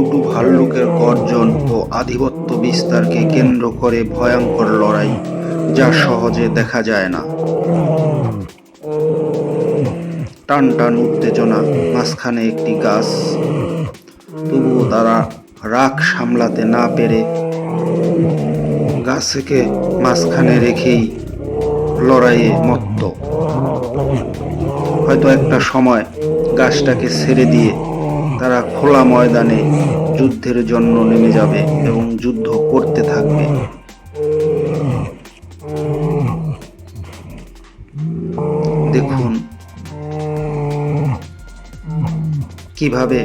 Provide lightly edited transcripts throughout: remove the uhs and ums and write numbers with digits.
দুটো ভাল্লুকের গর্জন ও আধিপত্য বিস্তারকে কেন্দ্র করে ভয়ঙ্কর লড়াই, যা সহজে দেখা যায় না। টান টান উত্তেজনা, মাঝখানে একটি গাছ। তবুও তারা রাগ সামলাতে না পেরে গাছকে মাঝখানে রেখেই লড়াইয়ে মত্ত। হয়তো একটা সময় গাছটাকে ছেড়ে দিয়ে তারা খোলা ময়দানে যুদ্ধের জন্য নেমে যাবে এবং যুদ্ধ করতে থাকবে। দেখুন কিভাবে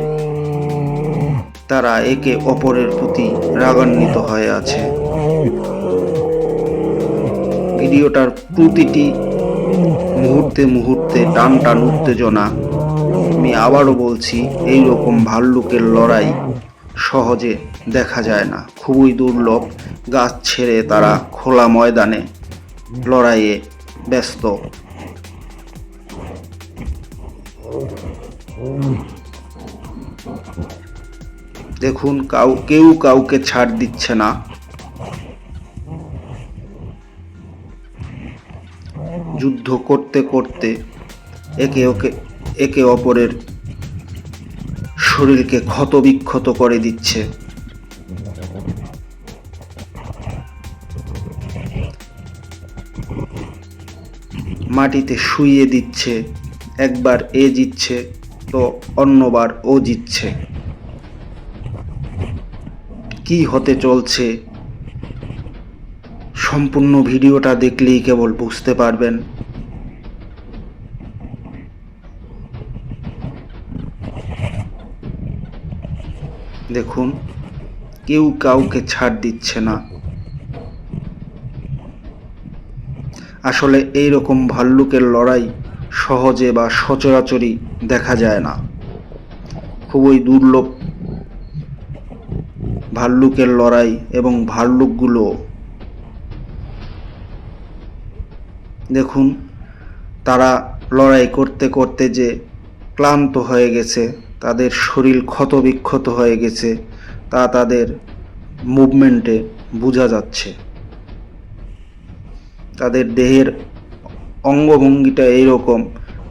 তারা একে অপরের প্রতি রাগান্বিত হয়ে আছে। ভিডিওটার প্রতিটি মুহূর্তে মুহূর্তে টান টান উত্তেজনা। আমি আবারও বলছি, এই রকম ভাল্লুকের লড়াই সহজে দেখা যায় না, খুবই দুর্লভ। গাছ ছেড়ে তারা খোলা ময়দানে লড়াইয়ে ব্যস্ত। দেখুন কেউ কাউকে ছাড় দিচ্ছে না। যুদ্ধ করতে করতে একে অপরের শরীরকে ক্ষতবিক্ষত করে দিচ্ছে। মাটিতে শুইয়ে দিচ্ছে। একবার এ জিতছে তো অন্যবার ও জিতছে। কি হতে চলছে সম্পূর্ণ ভিডিওটা দেখলেই কেবল বুঝতে পারবেন। দেখুন কেউ কাউকে ছাড় দিচ্ছে না। আসলে এই রকম ভাল্লুকের লড়াই সহজে বা সচরাচরই দেখা যায় না, খুবই দুর্লভ ভাল্লুকের লড়াই। এবং ভাল্লুকগুলো দেখুন তারা লড়াই করতে করতে যে ক্লান্ত হয়ে গেছে, তাদের শরীর ক্ষতবিক্ষত হয়ে গেছে, তা তাদের মুভমেন্টে বোঝা যাচ্ছে। তাদের দেহের অঙ্গভঙ্গিটা এইরকম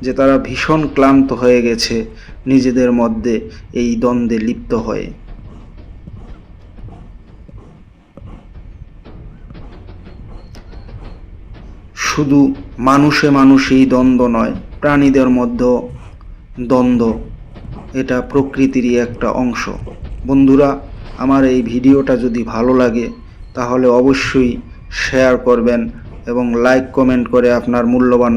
যে তারা ভীষণ ক্লান্ত হয়ে গেছে নিজেদের মধ্যে এই দ্বন্দ্বে লিপ্ত হয়ে। শুধু মানুষেই দ্বন্দ্ব নয়, প্রাণীদের মধ্যেও দ্বন্দ্ব, এটা প্রকৃতিরই একটা অংশ। বন্ধুরা, আমার এই ভিডিওটা যদি ভালো লাগে তাহলে অবশ্যই শেয়ার করবেন এবং লাইক কমেন্ট করে আপনার মূল্যবান